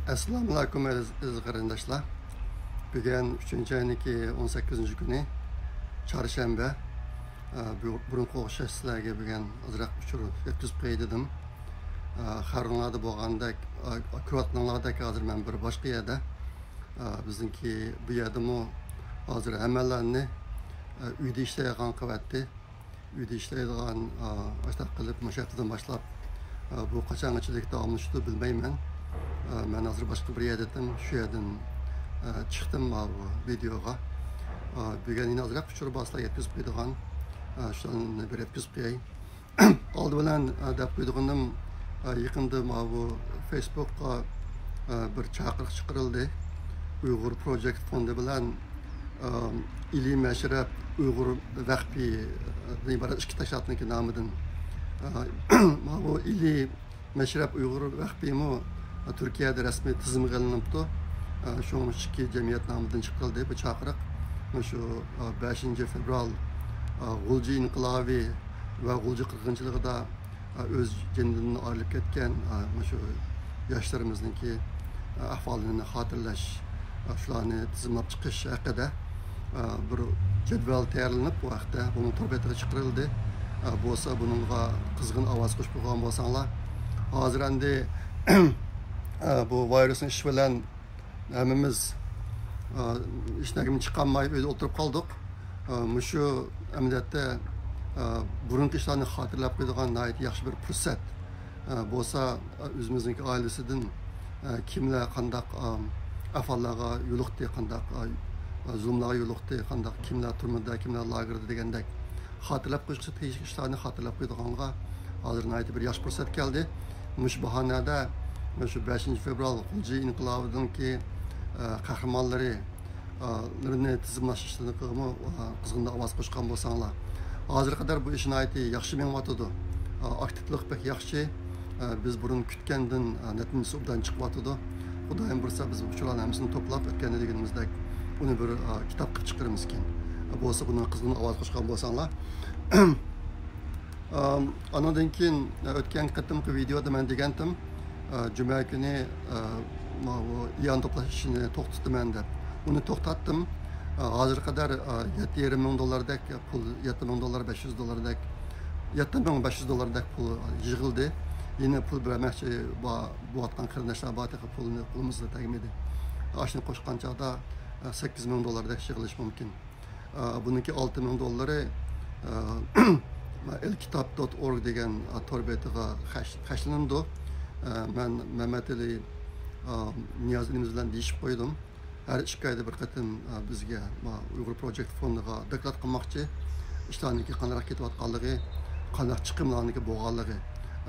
Assalamu alaikum aziz qarindoshlar. Bugun 3-oyning 18 kuni Çarşamba. Burunqi o'xshash sizlarga bugun ozroq uchur yetkazib qo'yay dedim. Xarinlarda bo'lgandek, ko'ratninglardek hozir men bir boshqa yerda. Bizniki bu yerdami hozir hammalarni uyda ishlaydigan qilyapti. Uyda ishlaydigan boshqa qilib mushaqdan boshlab bu qachongachilik davomlashdi bilmayman. Ben hazır başka bir yerdedim. Şu yerden çıktım bu videoga. Bugün yine azıcık uçur basla yetkizip koyduğum. Şu an bir yetkizip koyayım. Aldı bilen dep koyduğum yakında bu Facebook'a bir çağrı çıkarıldı. Uygur Project Fondu bilen İli Meşrep Uygur Vakfi ibaret iki taşatniki namıdın. Bu İli Meşrep Uygur Vakfi mu Türkiye'de resmi tizim kılınıptı. Şu iki cemiyet namıdan çıkıldı bu çağrı. Şu 5. fevral Gulcu İnqilabi ve Gulcu kırgınçılığı da öz kendinden ayrılıp ketken şu yaşlarımızdaki ahvalini hatırlaş, şularını tizimlap çıkış hakkında bir cedvel tayarlanıp bu vakitte bunun torbetiga çıkarıldı. Bu olsa bununla kızgın avaz kuş bulgan bolsanlar. Hazır endi bu virüsün iş bilen hemimiz işine çıkamayıp öyle oturup kaldık. Şu emniyette burunki işlerini hatırlap koyduğun ait yaxşı bir fırsat. Bu olsa özümüzün ailesinden kimler kandak afallara yoluqtu, kandak zulümlara yoluqtu, kandak kimler turmada, kimler lagırda degendek hatırlap koyduğun işlerini hatırlap koyduğunga hazır ait bir yaş fırsat geldi. Muş bahanede şu 5. fevral Gulcu İnqilabi'deki kahramanları tizimlaşıştığını kızgında avaz koşkan bolsanlar. Hazır kadar bu işin aiti yaxşı meňwatydy. Aktivlik pek yaxşı. Biz burun kütkenden netimisi obdan çıkwatydy. Hudaýym birse biz bu çulan hemsini toplap ötkenligimizde onu bir kitap qılıp çıkarymyz eken. Bu olsa bunu kızgın avaz koşkan bolsanlar. Andan keyin ötken qatımkı videoda men degendim. Cuma günü yan toplaşışını to'xtatdim deb. Uni to'xtatdim. Hozir kadar $7,000 pul, $7,000, $500 $7,500 pul yig'ildi. Yine pul bermoqchi bu atgan qarindoshlar bor pulni qo'limizda tegmedi. Ashni qo'shgan chog'da $8,000 yig'ilish mumkin. Buniki $6,000 elkitap.org degan torbetiga xashlandi. Ben Mehmet Ali Niyazi'miz bilen deyişip koydum. Her 2 ayda bir katım bizge Uygur Project Fondu'na deklat kılmakçı. İşlerini kanarak ketiyotganlığı, kanak çıkımlarını boğalığı.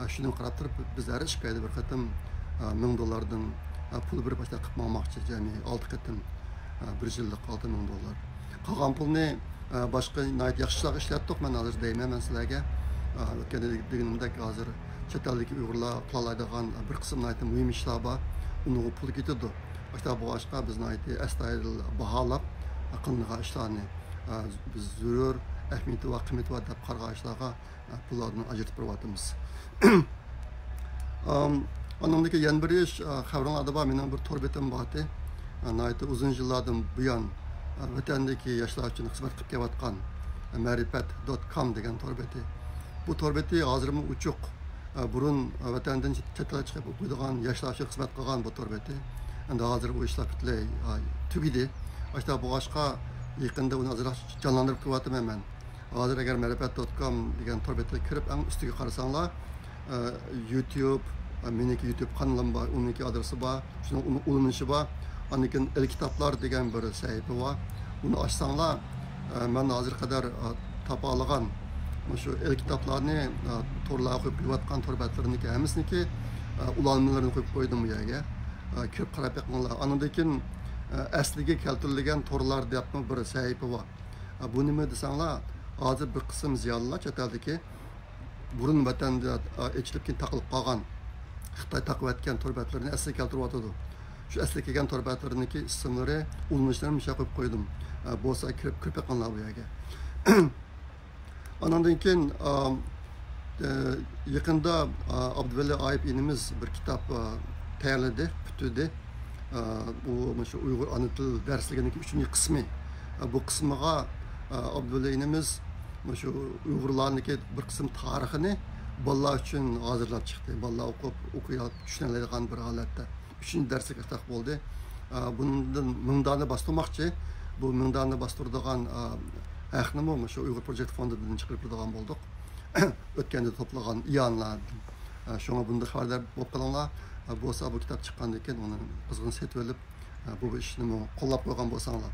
Şunu karatırıp biz her 2 ayda bir katım $1,000'dan pul bir başta kıpmamakçı. Yani 6 katım bir yıllık $6,000. Kalan pulunu başka nayet yaxşılar işlettik. Ben hazır deyim ben sizlerge. Kendiliğimdeki hazır Çeteldeki Uygurlar kılalaydıgan bir kısım ayeti mühim işler var. Onu pul gidiyordu. İşte bu aşka biz ayeti estayil bahalap akıllığa işlerini biz zürür, ehmiyeti ve kıymeti ve dep karga işlerine pullarını acırtıp bıraktığımız. Anımdaki yan bir iş, xavranlarda var, benim bir torbetim vardı. Ayeti uzun yıllardan bu yan vatandaki yaşlar için hizmet kılıp kevatkan marifet.com degan torbeti. Bu torbeti hazırımı uçuk. Burun vatandan çetele çıkıp okuyduğun yaşlar için hizmet kılgan bu torbeti. Hazır bu işler bitley tübidi. İşte bu aşka yakında onu hazır canlandırıp kıvatım hemen. Hazır eğer marifet.com degan torbeti kirip en üstüge karasanlar YouTube, meniki YouTube kanalım var, onunki adresi var, şunun ulunuşu var. Annikin el kitaplar degan bir sahibi var. Onu açsanlar ben hazır kadar tapalagan şu el kitaplarını torlağa koyup yuvatkan torbetlerini ki hemsini ki ulanmalarını koyup koydum bu yerge. Kirip qarap yakınlar. Anadakin asliga keltirilgan torlar deyapmi bir sahibi var. Bu nima desanlar hazır bir kısım ziyolilar chet burun vatanda echilib taqilib qolgan Xitoy taqib etgan torbetlerini asliga keltiryotdi. Şu asliga kelgan torbetlarniki ismlari, ulanışlarini qo'yib qo'ydim. Bo'lsa kirip yakınlar bu yerge. Ondan keyin yakında Abdülveli Ayıp inimiz bir kitap tayyorladi, bitirdi. bu şu Uyghur ana til dersliğindeki 3. kısmı. Bu kısmıga Abdulla inimiz şu Uyg'urlarniki bir kısım tarixini bolalar uchun hozirlab chiqdi. Bolalar o'qib tushunadigan bir holatda 3. darslik ixtaq bo'ldi. Bundan mingdani bastırmoqchi. Bu mingdani bastıradigan haqni shu Uyg'ur Project fondidan chiqarib turadigan bo'ldik. O'tganda to'plagan iyonlardan. Şuna bunda xabarlar bo'lib qolinglar. Bo'lsa bu kitap chiqqandan keyin uni qizg'in setib olib bu ishni qo'llab qo'ygan bo'lsanglar.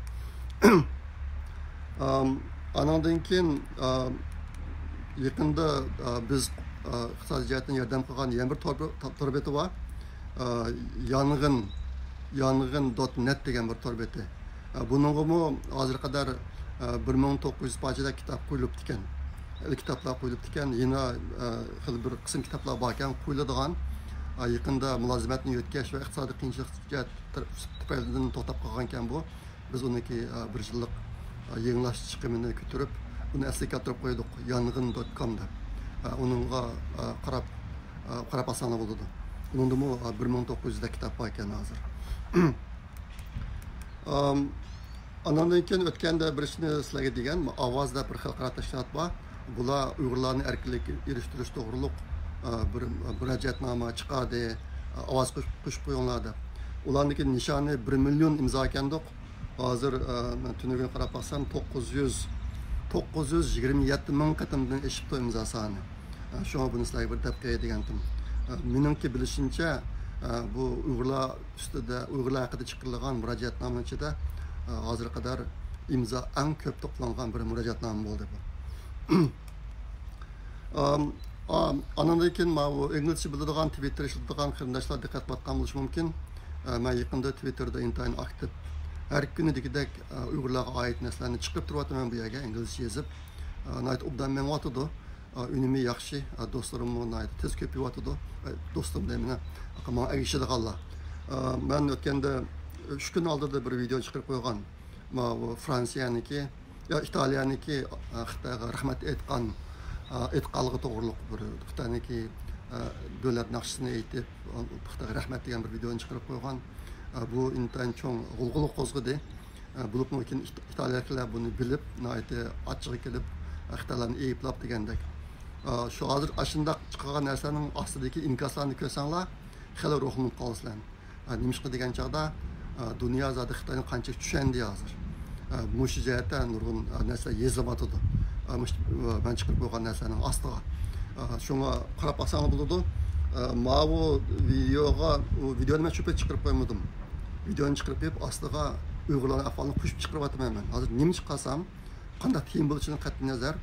Anandan keyin yaqinda biz iqtisodiy jihatdan yordam qilgan yana bir tor beti bor. Yang'in.net degan bir tor beti. Buningmi hozir qadar 1900 parchada kitap qo'yilib ekan. Kitaplar qo'yilib ekan. Yana bir qism kitaplar bor ekan qo'yiladigan. Yaqinda mulozimatni o'tkash va iqtisodiy qiyinchiliklar tufaylidan to'xtab qolgan ekan bu. Biz uniki bir yillik yenglash chiqimini ko'tarib, uni asli keltirib qo'ydik yang'in.com da. Uningga qarab olsanglar bo'ladi. Uningda 1900 da kitap bor ekan hozir. Andan keyin o'tganda bir ishni sizlarga degan ovozda bir xalqaro tashkilot bor. Bular Uyg'urlarni erkinlikka erishtirish to'g'riliq bir murojaatnoma chiqadi, ovoz qo'shib qo'yinglar deb. Ularniki nishoni 1 million imzo ekandiq. Hozir men tunugun qarab baksam 927 ming qatimdan eshibdi imzo soni. Shuna buni sizlarga bir deb qo'yay degandim. Menimki bilishimcha bu Uyg'urlar ustida Uyg'urlar haqida chiqarilgan murojaatnomaning ichida hozir qadar imzo eng ko'p to'plangan bir murojaatnoma bo'ldi bu. Andan keyin bu inglizcha biladigan Twitter ishlatadigan qarindoshlar diqqat qilgan bo'lishi mumkin. Men yaqinda Twitterda intayin aktiv her kuni degidek Uyg'urlarga oid narsalarni chiqib turyapman bu yerga inglizcha yozib. Nayt obdan men o'tadi. Unimi yaxshi, do'stlarimni nayt tez ko'payotdi. Do'stim deyman. Ammo agishadiganlar. Men o'tganda 3 kun oldida bir video chiqarib qo'ygan. Bu Fransiyaniki, yo Italiyaniki Xitoyga rahmat aytqanligi to'g'riliq bir Xitoyniki davlat naqshisini aytib, Xitoyga rahmat degan bir videoni chiqarib qo'ygan. Bu intayin cho'ng g'ulg'ula qo'zg'adi. Bo'lib mumkin Italiyaliklar buni bilib, nayt ochiq kelib Xitoylarni ayblab degandek. Şu hozir ashundaq chiqqan narsaning ostidagi inkoslarni ko'rsanglar, xela ruhlanib qolasizlar. Nimishqa degan chog'da dunyo zodi Xitoyni qancha tushandi hozir. Mush jihatda nurg'un narsa yezilyapti. Ben chiqib qo'ygan narsaning ostiga. Shunga qarab olsanglar bo'ladi. Bu videoni men cho'pga chiqarib qo'ymadim. Videoni chiqarib ostiga Uyg'urlar ahvolini qo'shib chiqaryapman men. Hozir nima chiqarsam, qanday tiyin bo'lishidan qat'iy nazar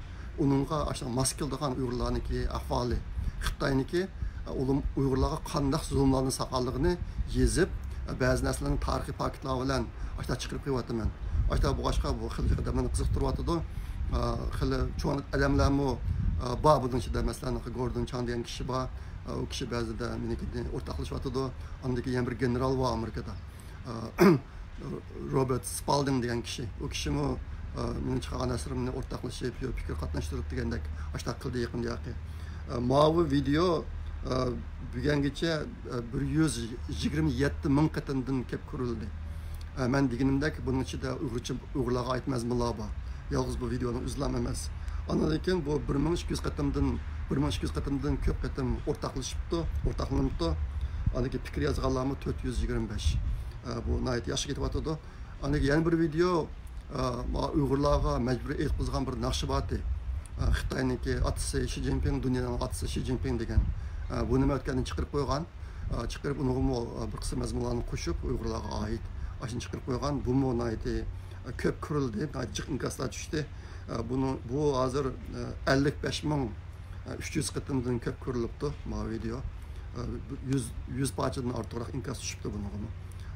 uningga aşağı maskildigan Uyg'urlarniki ahvoli, Xitoyniki Uyg'urlarga qanday zulmlarni saqalligini yezib, ba'zi narsalarning tarixiy faktlar bilan aşağı chiqarib qo'yapman. Aşağı bu boshqa bu xil qadamlarni qiziqtiryapti. Xil cho'ng alamlarmi bor bunun ichida masalan Gordon Chan degan kishi bor. O kishi ba'zida meniki o'rtoqlashyapti. Andagi yana bir general bor Amerikada. Robert Spalding degan kishi. O kishimi mening chiqqan asrimni o'rtoqlashib, fikr qatnashtirib degandek ashta qildi yaqinda yoqi. Bu video bugungacha 127 ming qatimdan ko'p ko'rildi. Men deganimdek buning ichida Uyg'urlarga oid mazmunlar bor. Yolg'iz bu videoning uzlam emas. Ondan keyin bu 1200 qatimdan ko'p qatim o'rtoqlanibdi. Aniki fikr yozganlarmi 425. Bu nayt yaxshi ketyapti. Aniki yana bir video Uyg'urlarga majburiy aytqizgan bir naqshibati. Xitoyniki atisi Xi Jinping, dunyoning atisi Xi Jinping degan. Buni o'tgandan chiqarib qo'ygan. Chiqarib uni bir qism mazmunlarni qo'shib Uyg'urlarga oid ashuni chiqarib qo'ygan. Bu nayti ko'p ko'rildi, jiq inkoslar tushdi. Bu hozir 55.300 qatimdan ko'p ko'rilibdi bu video. 100 parchadan ortiqroq inkos tushibdi bunga.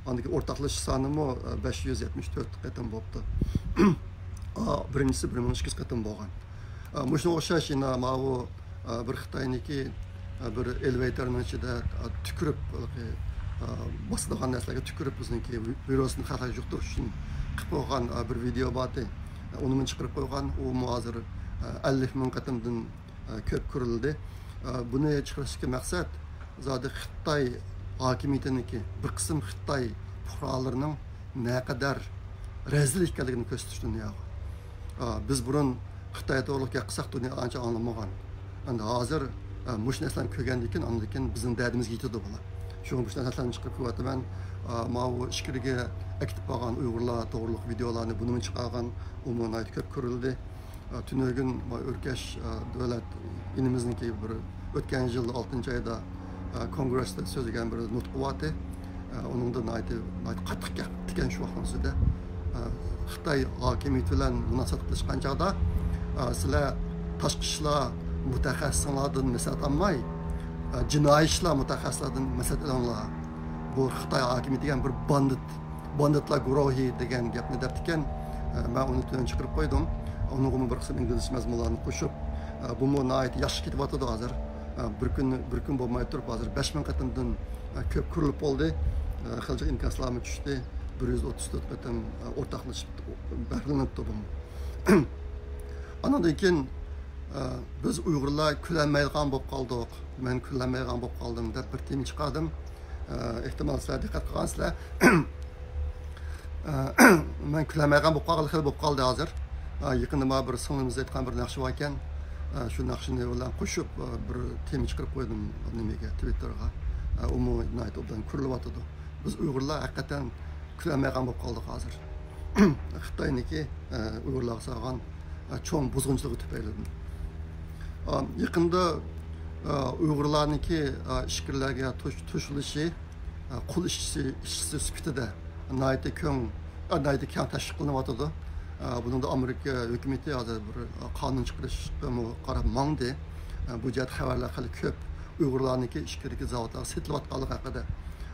Andaki ortaklaşış sanımı 574 qatim bo'libdi. Birinchisi 1200 qatim bo'lgan. Mushunga o'xshash yana bu bir Xitoyniki bir elevatorning ichida tükürüp bosadigan narsalarga tükürüp bizniki virusni xalqqa yuqtirish uchun qilib qo'ygan bir video bor. Uni chiqarib qo'ygan. U hozir 50 ming qatimdan ko'p ko'rildi. Buni chiqarishga maqsad zodi Xitoy hakimiyatiniki bir qism Xitoy fuqarolarning naqadar rezil ekanligini ko'rsatish dunyoga. Biz burun Xitoy to'g'ri gapirsak dunyo ancha anglamagan. Endi hozir mush narsalarni ko'rgandan keyin undan keyin bizning dardimizga yetadi bular. Shu mush narsalarni chiqarib qo'yaman. Mana ishkiriga aktiv bo'lgan Uyg'urlar to'g'riliq videolarni buni chiqargan umuman ko'p ko'rildi. Tünögün Örkeş devlet inimizniki bir ötken yıl 6. ayda kongreste sözlegen bir nutku vardı. Onun da naydı qattiq tiken şu vaqtimizda Xitoy hakimiyeti bilan munosabat qilishgan chog'da sizlar tashqi ishlar mutaxassislaridan maslahat olmay jinoiy ishlar mutaxassislaridan maslahat olinglar. Bu Xitoy hakimiyeti degan bir banditlar guruhi degan gapni deb ekan. Men uni tuyon chiqarib qo'ydim. Onun bir kısım İngiliz mezmunlarını koşup bu nəhayət yaxşı ketib atıdı hazır. Bir gün bulmay turub hazır 5000 qatımdan köp kurulup oldu. Xalq inkaslarımı düşdü. 134 qatım ortaqlaşıb bəhrlənibdi bu. Ondan keyin biz Uyg'urlar kullanmaydigan bo'lib qoldik. Men kullanmaydigan bo'lib qoldim deb bir tema chiqardim. Ehtimal sizlar diqqat qilgansizlar. Men kullanmaydigan bo'lib qoldi hazır. Yaqında bir singlimizda aytgan bir naqshi bor ekan. Shu naqshini bilan qo'shib bir tema chiqarib qo'ydim nimaga Twitterga. Umuman aytibdan kurilyotdi. Biz Uyg'urlar haqiqatan kulamagan bo'lib qoldik hozir. Xitoyniki Uyg'urlarga solgan cho'ng buzg'unchiligi tufayli. Yaqında Uyg'urlarniki ishkirlarga to'shilishi qul ishchisi sifatida nayta keng tashkil qilinyotdi. Bunun da Amerika hükümeti hazır bir kanun çıkarışına qarab mangdi. Bu cihat xabarlar hali köp Uyg'urlarniki ishkiriki zavodlar setilayotganligi haqida.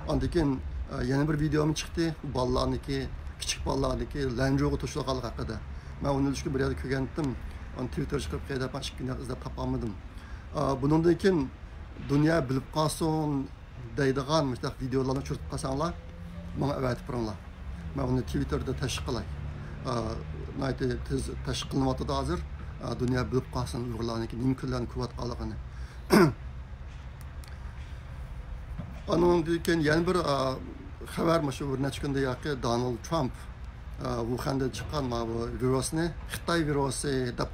Ondan keyin yana bir videom chiqdi. Bolalarniki, kichik bolalarniki lanjoga to'shilganligi haqida. Men uni ishga bir yerda ko'rgandim. Uni Twitterga chiqib qaydab chiqqan izlab topolmadim. Bundan keyin dunyo bilib qolsin deydigan mustaq videolarni tushirib qolsanglar, menga avatib turinglar. Men uni Twitterda tashkil qilay. Nayte tez tashkil qilinyapti hozir. Dunyo bilib qolsin Uyg'urlarniki nimkunlarni quvvat qilganini. Ondan keyin yana bir xabar shu bir necha kunda yoqi Donald Trump Wuhan'da chiqqan bu virusni Xitoy virusi deb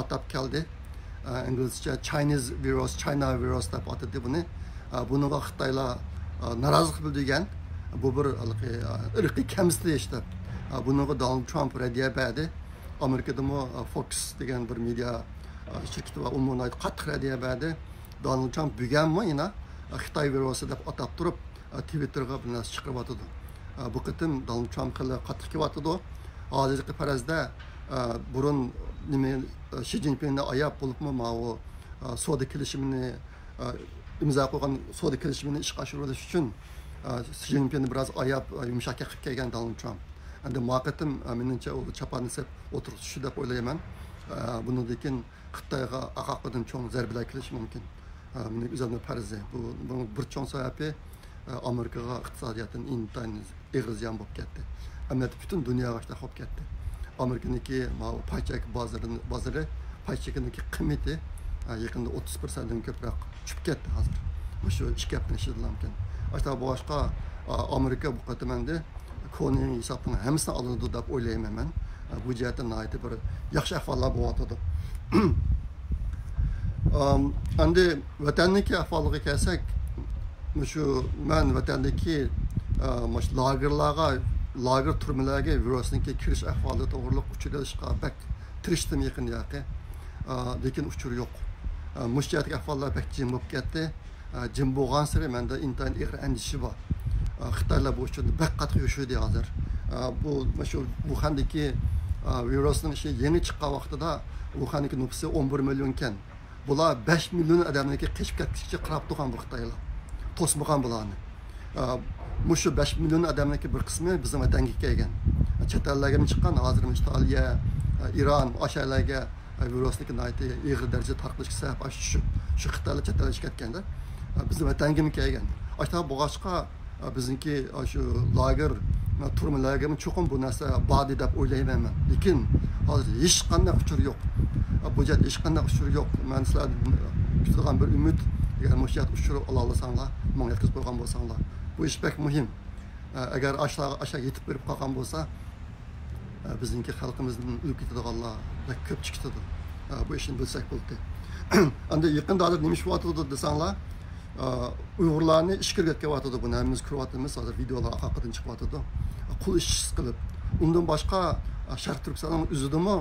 atab keldi. İngilizce Chinese virus, China virus deb atadi buni. Bunga Xitoylar norozilik bildirgan. Bu bir irqiy kamsitilish deb. Bunga Donald Trump radiya berdi. Amerikada Fox degan bir media şirketi var. Umuman qattiq radiya berdi. Donald Trump buganmi yana Xitoy virusi deb atab turib Twitterga bir narsa chiqarib atadi. Bu qitim Donald Trump qattiq kelyotdi. Hozirgi farazda burun nima Xi Jinpingni ayab bo'libmi o savdo kelishimini imzo qo'ygan savdo kelishimini ishga oshirish uchun Xi Jinpingni biroz ayab yumshoq qilib kelgan Donald Trump. Endi muaqatim menimcha u chapani sep o'tirishi deb o'ylayman. Bundan keyin Xitoyga aqaqadan cho'ng zarbalar kelishi mumkin. Mening o'zimning farzi. Bu bir cho'ng sababi Amerikaga iqtisodiyotdan intayin eg'ir ziyon bo'lib ketdi. Hamda butun dunyoga ishda qolib ketdi. Amerikaniki paychak bozori, paychakiniki qiymati yaqinda 30%dan ko'proq tushib ketdi hozir. Shu ish gapni eshitilamkan. Ashta boshqa Amerika bu qatamanda ko'ning hisobini hammasini oladi deb o'ylayman men. Bu jihatdan aytib bir yaxshi ahvollar bo'lyotdi. Endi vatanniki ahvoliga kelsak, shu men vatandagi lager turmalarga virusniki kirish ahvoli to'g'riliq uchrashishga bak tirishdim yaqin yoqi. Lekin uchur yo'q. Mushjatga ahvollar bak jim bo'lib ketdi. Jim bo'lgan sari menda intayin ig'ir andishi bor. Xitoylar bu uchun bak qattiq yo'shidi hozir. Bu shu Wuhandagi virusning ishi yangi chiqqan vaqtida Wuhandagi nufusi 11 million ekan. Bular 5 million odamniki qechib ketishga qarab turgan bu Xitoylar. To'smagan bularni. Mushu 5 million odamniki bir qismi bizning vatanga kelgan. Chet ellarga chiqqan hozir Italiya, Iran, Oshalarga virusniki ig'ir darajada tarqalishiga sabab shu Xitoylar chet elga ketganda bizning vatanga kelgan. Ashta bo'g'ashqa bizniki shu lager turmalarga cho'qim bu narsa bodi deb o'ylayman men. Lekin hozir hech qanday uchur yo'q. Bu jihat hech qanday uchur yo'q. Men sizlardan kutgan bir umid agar mushjat uchur ola olsanglar, menga yetkazib qo'ygan bo'lsanglar, bu ish bek muhim. agar aşağı yetib berib qolgan bo'lsa, bizning xalqimizning o'lib ketadiganlar ko'p chiqadi. Bu ishni bilsak bo'ldi. Endi yaqinda nima ish bo'lyapti desanglar, Uyg'urlarni ishga ketyapti. Buni hammamiz ko'ryapmiz. Hozir videolar orqadan chiqyapti. Qul ishsiz qilib. Undan boshqa Sharq Turkistonning o'zidami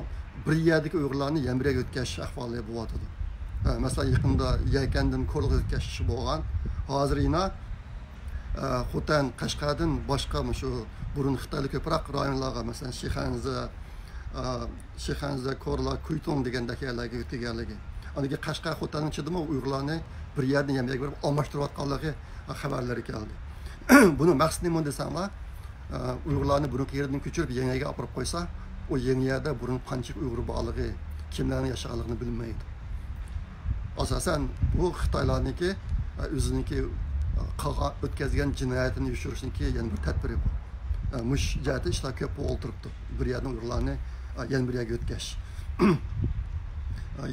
bir yerdagi Uyg'urlarni Yamiraga o'tkazish ahvoli bo'lyapti. Masalan, yaqinda Yaykandan Ko'lga o'tkazilishi bo'lgan. Hozir yana Xotan, Qashqardan boshqa shu burun Xitoylik ko'proq rayonlarga, masalan, Shixanza, Korla, Kuytong degandagi yerlarga o'tganligi. Aniki Qashqar, Xotanning ichidami Uyg'urlarni bir yerdan Yamiraga berib almashtirayotganligi xabarlari keldi. Buni maqsadi nima desanglar, Uyg'urlarni burun yerdan ko'chirib yangiga olib qo'ysa, o yangi yerda burun qancha Uyg'ur borligi, kimlarning yashaganligini bilmaydi. Asasen bu Xitoylarniki o'ziniki o'tkazgan jinoyatini yushirishninki yana bir tadbiri bu. Mush jihati ishlar ko'p o'ltiribdi. Bir yerdan Uyg'urlarni yana bir yerga o'tkazish.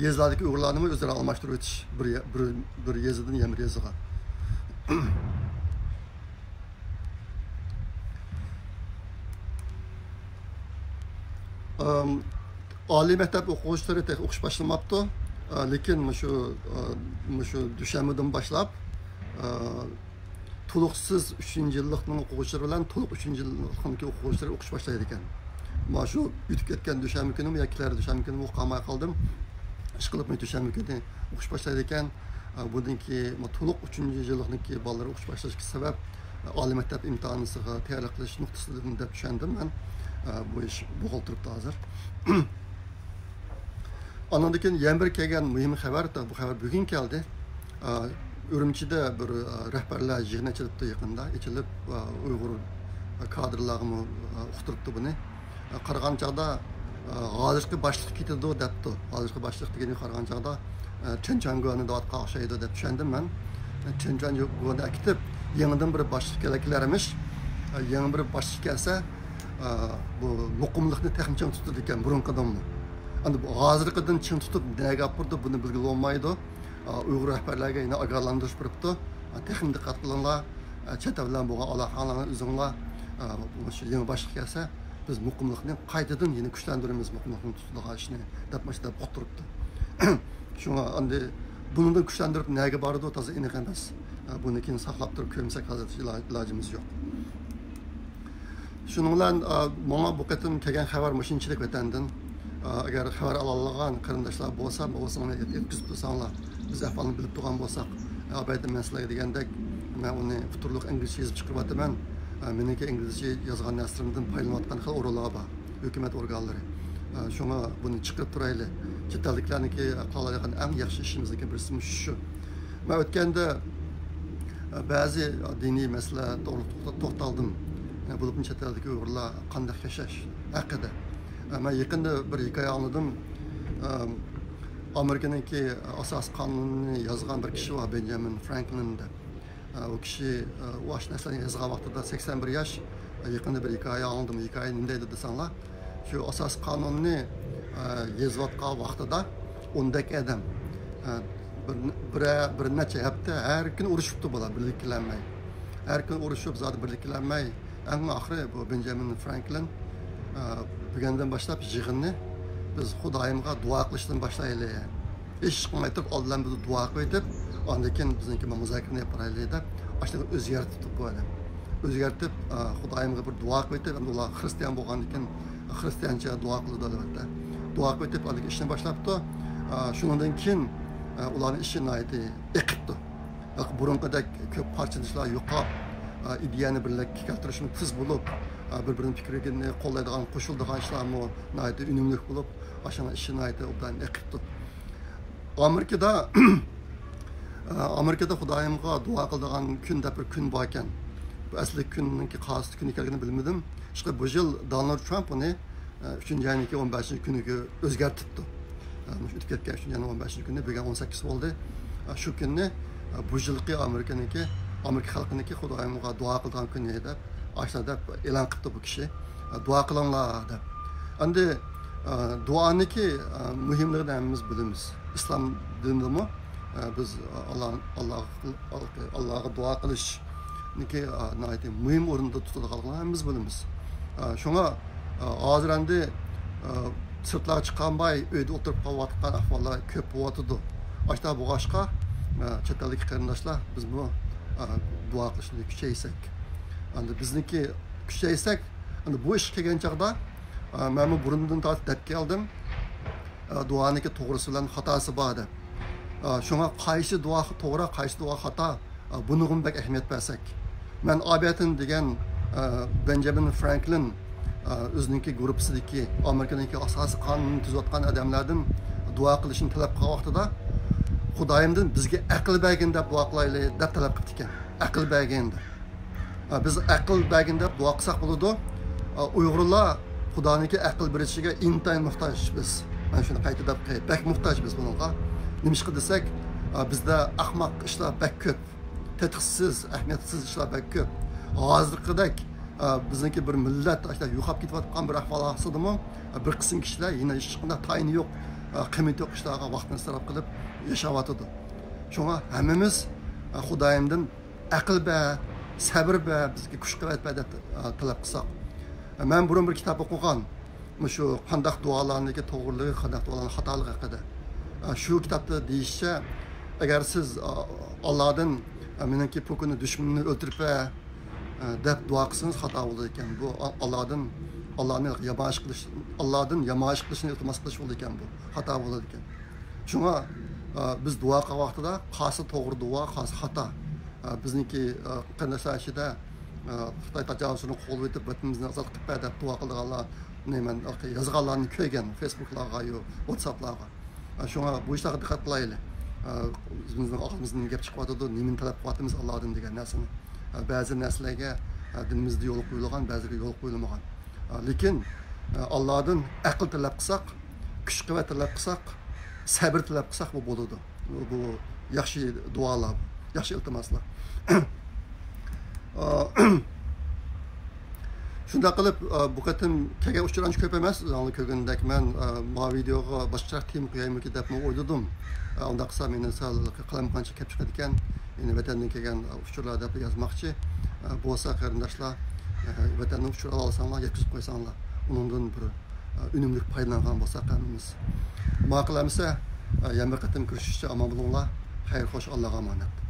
Yezlardagi Uyg'urlarni o'zlari almashtirib o'tish bir yezidan yana bir yeziga. Oliy maktab o'quvchilari o'qish boshlamabdi. Lekin shu dushanbadan boshlab to'liqsiz 3-yillikning o'quvchilari bilan to'liq 3-yillikning o'quvchilari o'qish boshlaydi ekan. Mana shu o'tib ketgan dushanba kuni yokilar dushanba kuni o'qimay qoldim. Ish qilib dushanba kuni o'qish boshlaydi ekan. Buniki to'liq 3-yillikniki bolalar o'qish boshlashiga sabab oliy maktab imtihoniga tayyorlik qilish nuqtasidan deb tushundim men. Bu ish bo'lib turibdi hozir. Ondan keyin yana bir kelgan muhim xabar, bu xabar bugun keldi. Urumchida bir rahbarlar yig'ini ochilibdi yaqinda, ochilib Uyg'ur kadrlarni uqtiribdi buni. Qaragan chog'da hozirgi boshliq ketadi debdi. Hozirgi boshliq degani qaragan chog'da Chenchangoni da'vatga o'xshaydi deb tushundim men. Chenchangoni ketib, yangidan bir boshliq keraklarimish. Yangi bir boshliq kelsa, bu muqimlikni texnik tutadi ekan burunqidanmi. Endi bu hozirgidan chin tutib nega gapirdi buni bilgili olmaydi. Uyg'ur rahbarlarga yana ogohlantirish beribdi. Texnik diqqat qilinglar, chet el bilan bo'lgan aloqalarni o'zinglar shu yangi boshliq kelsa, biz muqimlikni qaytadan yana kuchlantiramiz, muqimlikni tutadigan ishni deb mashtab qo'tiribdi. Shunga endi bundan kuchlantirib nega bordi, toza aniq emas. Buni keyin saqlab turib ko'msak hozir ilojimiz yo'q. Shuning bilan menga bu qatim kelgan xabar mushinchilik vatandan agar xabar ololgan qarindoshlar bo'lsa, o'zinglar yetkazib tursanglar, biz ahvolni bilib turgan bo'lsak, albatta men sizlarga degandek, men uni futurliq inglizcha yozib chiqaryapman. Meniki inglizcha yozgan narsalardan foydalanayotgan xil o'rinlar bor, hukumat organlari. Shunga buni chiqarib turaylik. Chet elliklarniki qiladigan eng yaxshi ishimizdan birisi shu. Men o'tganda ba'zi diniy masalalar to'xtaldim. Bo'lib chet eldagi Uyg'urlar qanday yashash haqida. Ben yakında bir hikaye anladım. Amerika'nınki asas kanununu yazgan bir kişi var, Benjamin Franklin'de. O kişi o aşnesini yazgan vaxtıda 81 yaş. Yakında bir hikaye anladım. Hikaye neydi desenler? Şu asas kanununu yazvatkan vaxtıda 10 adam bir neçe hafta her gün uğraşıptı bula birliklenmey. Her gün uğraşıp zaten birliklenmey. En ahire bu Benjamin Franklin bugünden başlap yığınni biz Xudoyimga duo qilishdan boshlaylik. Ish qilmay turib oldin biz duo qilib, ondan keyin bizniki muzokara yaparaylik deb, ashuni o'zgartirib qo'ydim. O'zgartirib Xudoyimga bir duo qilib, ular xristian bo'lgandan keyin xristiancha duo qildi albatta. Duo qilib ondan ishni boshlabdi. Shundan keyin ularning ishini aytdi, eqibdi. Burunqidek ko'p parchalashlar yo'qolib, ideyani birlikka keltirishni tiz bo'lib, bir-birinin fikrini qo'llaydigan, qo'shiladigan ishlarni nayda unumli bo'lib, ashana ishni nayda obdan eqibdi. Amerikada Xudoyimga duo qiladigan kunda bir kun bor ekan. Bu asli kunninki qaysi kun ekanligini bilmadim. İşte bu yil Donald Trump uni 3-yangi 15-kuniga o'zgartirdi. O'tib ketgan 3-15-kuni bo'lgan 18 bo'ldi. Shu kunni bu yilgi Amerika xalqiniki Xudoyimga duo qilgan kun edi. Aşağıda e'lon qildi bu kishi. Duo qilinglar deb. Endi duoniki muhimligini hammamiz bilamiz. Islom dinidami biz Allohga duo qilish mühim o'rinda tutadiganligini hammamiz bilamiz. Shunga hozir endi sirtlarga chiqolmay uyda o'tirib qolayotgan ahvollar ko'p bo'lyotidi. Ashta bo'g'ashqa chet eldagi qarindoshlar biz bu duo qilishni kuchaysak. Endi bizniki kuchaysak, endi bu ish kelgan chaqda men burundan tortib deb keldim. Duaniki to'g'risi bilan xatosi bor deb. Shunga qaysi duo to'g'ri, qaysi duo xato, bunga bek ahamiyat bersak. Men Abetin degan Benjamin Franklin o'ziniki gruppasidagi Amerikadagi asosiy qonunni tuzayotgan odamlardan duo qilishni talab qilgan vaqtida Xudoyimdan bizga aql bergin deb duo qilaylik deb talab qildi ekan. Aql bergin deb. Biz aql bergin deb duo qilsak bo'ladi. Uyg'urlar Xudoning aql berishiga intayin muhtoj biz. Men shuni qayta deb bek muhtoj biz bunga. Nimishqa desak, bizda ahmoq ishlar bek ko'p. Tetiksiz, ahamiyatsiz ishlar bek ko'p. Hozirgidek bizniki bir millat yo'qolib ketayotgan bir ahvol hosilmi? Bir qism kishilar yana hech qanday tayini yo'q, qiymati yo'q ishlarga vaqtni sarf qilib yashayotdi. Shunga hammamiz Xudoyimdan aql va sabr va bizga kuch-quvvat deb talab qilsak. Men burun bir kitob o'qigan. Shu qanday duolarniki to'g'riligi, qanday duolarning xatoligi haqida. Shu kitobda deyishcha, agar siz Allohdan meniki pokuni dushmanni o'ldirib deb duo qilsangiz xato bo'ladi ekan. Bu Allohning yamoyish qilish, Allohdan yamoyish qilishni iltimos qilish bo'ladi ekan bu. Xato bo'ladi ekan. Shunga biz duo qilgan vaqtida qaysi to'g'ri duo, qaysi xato. Bizniki qarindoshlar ichida Xitoy tajovuzini qo'l etib vatanimizni ozod qilib deb duo qilganlar men yozganlarni ko'rgan Facebooklarga yo WhatsApplarga. Shunga bu ishlarga diqqat qilaylik. Bizning og'zimizdan gap chiqyotdi, nimani talab qilyapmiz Allohdan degan narsani. Ba'zi narsalarga dinimizda yo'l qo'yilgan, ba'ziga yo'l qo'yilmagan. Lekin Allohdan aql talab qilsak, kuch-quvvat talab qilsak, sabr talab qilsak bu bo'ladi. Bu yaxshi duolar, yaxshi iltimoslar. Shunda qilib bu qatim kelgan uchranish ko'p emas. O'zingni ko'rgandek men bu videoga boshqa tim qo'yaymi deb o'yladim. Unda qilsam meni sal qalam qancha kelib chiqadi ekan. Endi vatandan kelgan uchurlar deb yozmoqchi. Bo'lsa qarindoshlar vatandan uchur olsanglar, yetkazib qo'ysanglar, undan bir unumli foydalangan bo'lsak hammamiz. Ma'qulamsa, yana bir qatim ko'rishishcha omon bo'linglar. Xayr, xo'sh, Allohga omonat.